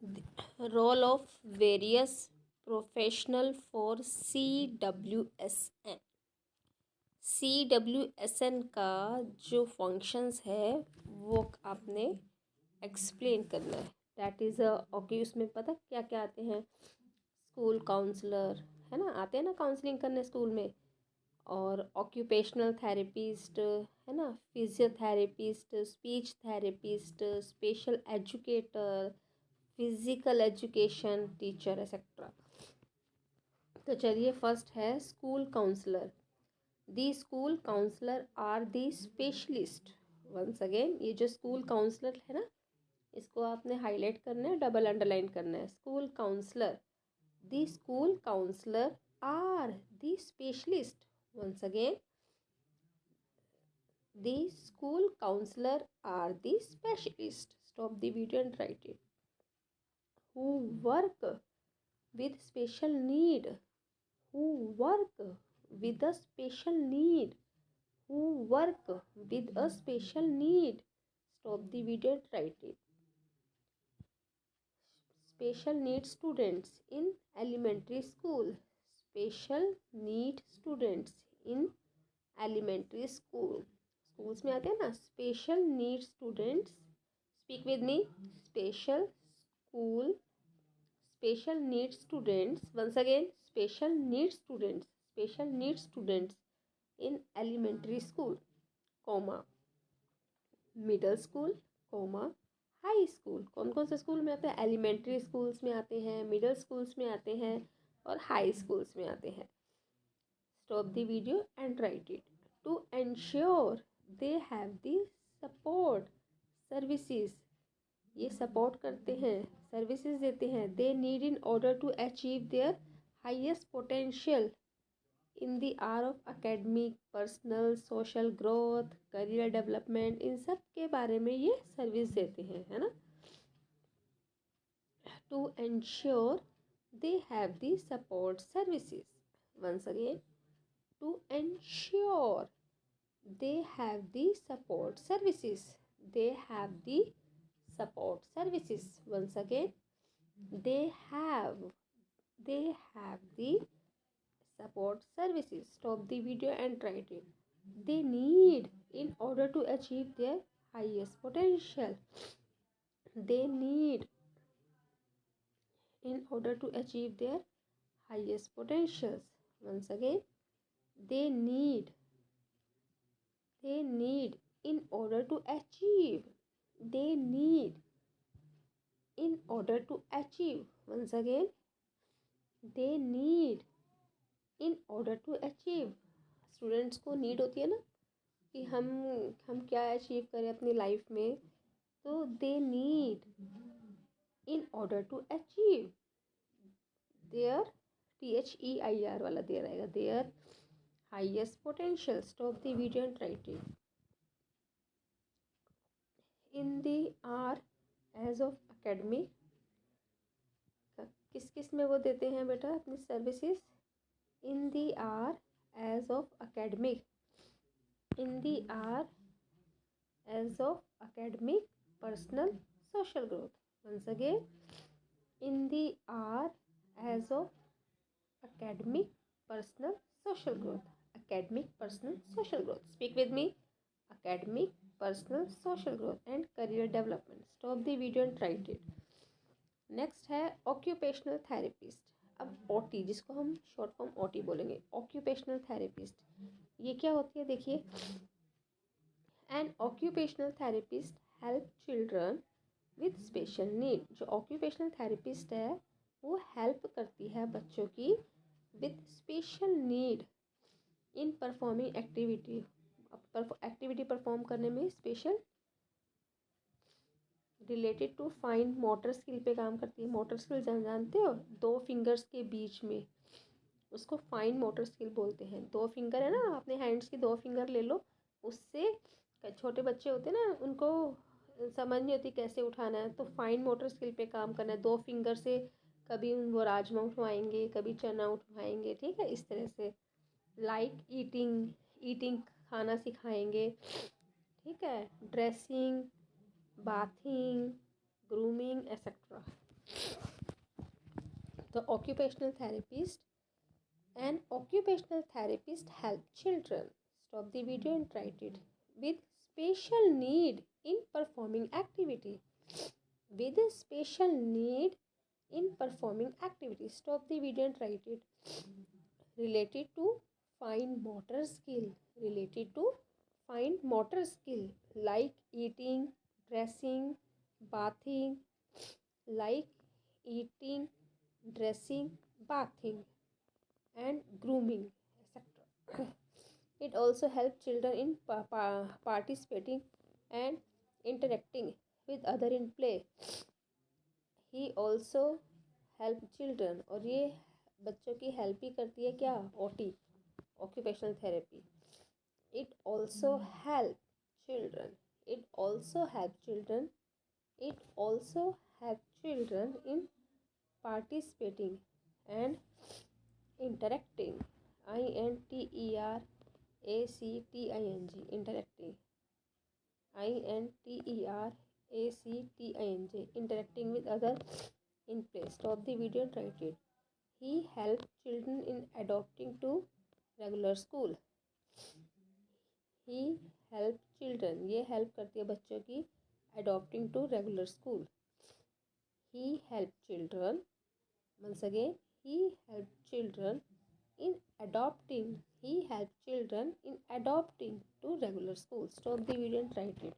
Role of various professional for CWSN। CWSN का जो functions है वो आपने एक्सप्लेन करना है। That is okay. उसमें पता क्या क्या आते हैं? स्कूल काउंसलर, है ना, आते हैं ना काउंसलिंग करने स्कूल में। और ऑक्यूपेशनल थेरेपिस्ट, है ना, physiotherapist, speech therapist, special educator, physical education teacher etcetera. तो चलिए, फर्स्ट है school counsellor. The school counsellor are the specialist. Once again, ये जो स्कूल काउंसलर है ना, इसको आपने हाईलाइट करना है, डबल अंडरलाइन करना है। School counsellor, the school counsellor are the specialist. Once again, the school counsellor are the specialist. Stop the video and write it. Who work with special need, who work with a special need, who work with a special need. Stop the video and write it. Special need students in elementary school, special need students in elementary school. Schools में आते हैं ना special need students. Speak with me. Special school, special need students. Once again, special need students, special need students in elementary school, comma, middle school, comma, high school. कौन कौन से school में आते हैं? एलिमेंट्री स्कूल्स में आते हैं, middle schools में आते हैं और हाई स्कूल्स में आते हैं. Stop the video and write it. To ensure they have the support services, ये सपोर्ट करते हैं, सर्विसेज देते हैं. They need in order to achieve their highest potential in the area of academic, personal, social growth, career development, इन सब के बारे में ये सर्विस देते हैं, है ना. To ensure they have the support services. Once again, to ensure they have the support services, they have the support services. Once again, they have they have the support services. Stop the video and write it. They need in order to achieve their highest potential. They need in order to achieve their highest potentials. Once again, they need in order to achieve, they need in order to achieve. Once again, they need in order to achieve. Students को need होती है ना कि हम क्या achieve करें अपनी life में, तो they need in order to achieve their, THEIR वाला देयर आएगा, their highest potential. Stop the video and write it. In the areas of academic, किस किस में वो देते हैं बेटा अपनी services? In the areas of academic, in the R as of academic, personal, social growth. Once again, in the R as of academic, personal, social growth. Academic, personal, social growth. Speak with me. Academic, personal, social growth and career development. Stop the video and write it. Next है occupational therapist. अब OT, जिसको हम short form OT बोलेंगे, occupational therapist, ये क्या होती है? देखिए, an occupational therapist help children with special need. जो ऑक्यूपेशनल थेरेपिस्ट है वो हेल्प करती है बच्चों की with special need in performing activity, activity perform करने में special related to fine motor skill पे काम करती है. मोटर स्किल जानते हो? 2 फिंगर्स के बीच में, उसको फाइन मोटर स्किल बोलते हैं. 2 फिंगर है ना, अपने हैंड्स की 2 फिंगर ले लो, उससे छोटे बच्चे होते हैं ना, उनको समझ नहीं होती कैसे उठाना है, तो फाइन मोटर स्किल पे काम करना है. 2 फिंगर से कभी वो राजमा उठवाएंगे, कभी चना उठवाएंगे, ठीक है, इस तरह से. लाइक ईटिंग खाना सिखाएंगे, ठीक है, dressing, bathing, grooming etcetera. The occupational therapist. An occupational therapist helps children. Stop the video and write it. With special need in performing activity. With a special need in performing activity. Stop the video and write it. Related to fine motor skill. Related to fine motor skill like eating, dressing, bathing, like eating, dressing, bathing, and grooming, etc. It also helps children in participating and interacting with other in play. He also help children, और ये बच्चों की help ही करती है क्या, OT, occupational therapy. It also help children. It also help children. It also help children in participating and interacting. interacting. Interacting. Interacting with other in play. Stop the video and write it. He helped children in adopting to regular school. He helped children. ये help करती है बच्चों की adopting to regular school. He helped children. Once again, he helped children in adopting. He helped children in adopting to regular school. Stop the video and write it.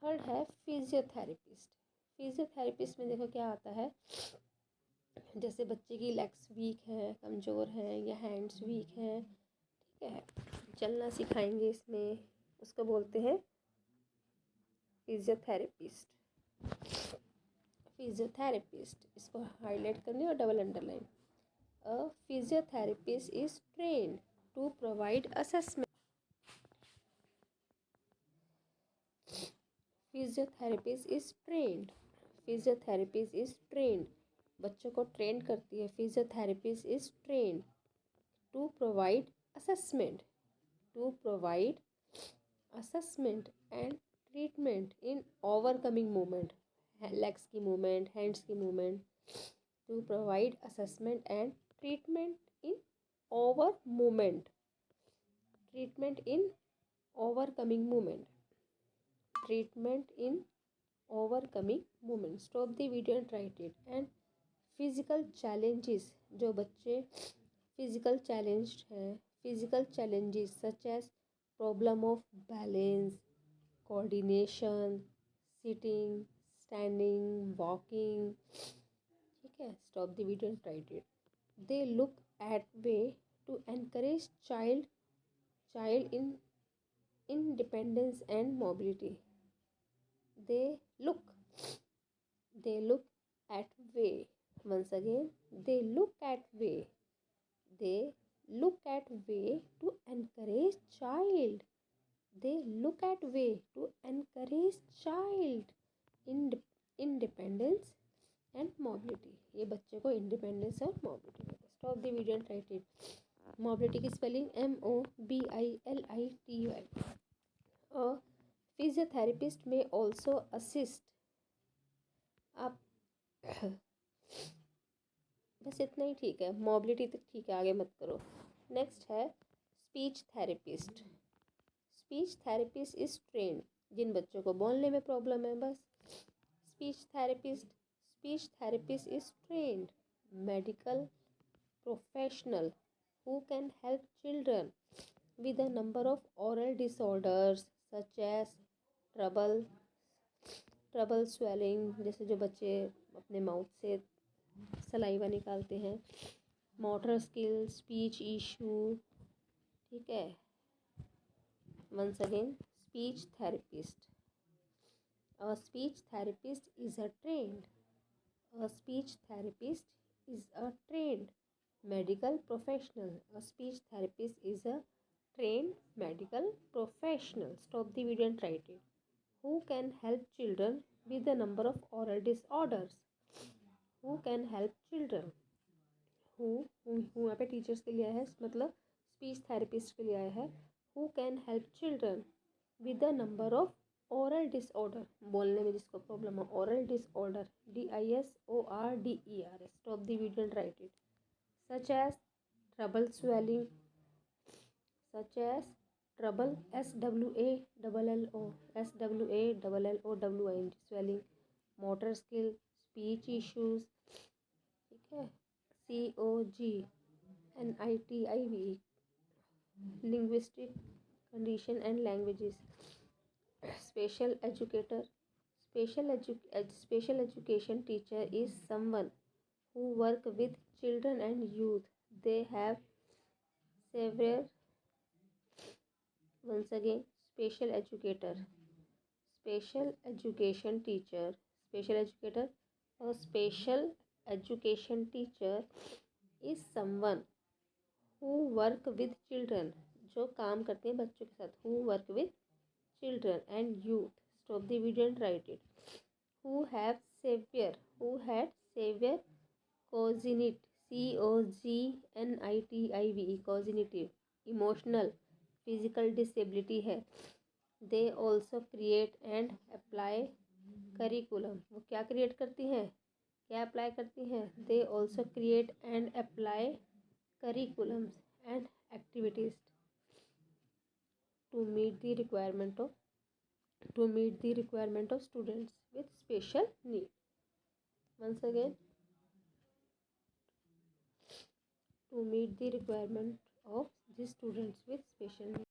Third है physiotherapist. Physiotherapist में देखो क्या आता है, जैसे बच्चे की legs week हैं, कमज़ोर हैं, या हैंड्स वीक हैं, ठीक है, चलना सिखाएंगे इसमें, उसको बोलते हैं फिजियोथेरेपिस्ट. फिजियोथेरेपिस्ट, इसको हाईलाइट करनी और double underline. A physiotherapist is trained to provide assessment. Physiotherapist is trained. Physiotherapist is trained, बच्चों को ट्रेन करती है. Physiotherapist is trained to provide assessment. To provide assessment and treatment in overcoming movement. Legs की movement, hands की movement. To provide assessment and treatment in over movement. Treatment in overcoming movement. Treatment in overcoming movement. Stop the video and write it. And physical challenges, जो बच्चे physical challenged हैं, physical challenges such as problem of balance, coordination, sitting, standing, walking, ठीक है. Stop the video and write it. They look at way to encourage child in independence and mobility. They look at way. Once again, they look at way. They look at way to encourage child. They look at way to encourage child independence and mobility. ये बच्चे को independence और mobility. Stop the video and write it. Mobility की spelling MOBILITY. Physiotherapist में also assist. आप बस इतना ही ठीक है, मोबिलिटी तक ठीक है, आगे मत करो. नेक्स्ट है speech therapist. Speech therapist is trained, जिन बच्चों को बोलने में प्रॉब्लम है, बस. Speech therapist is trained medical professional who can help children with a number of oral disorders such as trouble swallowing, जैसे जो बच्चे अपने माउथ से सलाइवा निकालते हैं. मोटर स्किल, स्पीच इशू, ठीक है. Once again, speech therapist. A speech therapist is a trained. A speech therapist is a trained medical professional. A speech therapist is a trained medical professional. Stop the video and write it. Who can help children with the number of oral disorders? Who can help children? Who यहाँ पे teachers के लिए आया है, मतलब speech therapist के लिए आया है. Who can help children with the number of oral disorder, बोलने में जिसको प्रॉब्लम हो, oral disorder, DISORDER, stop the video and write it, such as trouble swelling, such as trouble, SWALLO, swelling, motor skill, speech issues, ठीक है, COGNITIVE, linguistic condition and languages, special educator, special education teacher is someone who work with children and youth. They have several, once again, special educator, special education teacher, special educator or special education teacher is someone who work with children, जो काम करते हैं बच्चों के साथ, who work with children and youth, stop the video and write it, who have severe, who had severe cognitive, COGNITIVE, cognitive, emotional, physical disability है. They also create and apply curriculum, वो क्या क्रिएट करती हैं, क्या apply करती हैं, they also create and apply curriculums and activities to meet the requirement of students with special need. Once again, to meet the requirement of the students with special needs.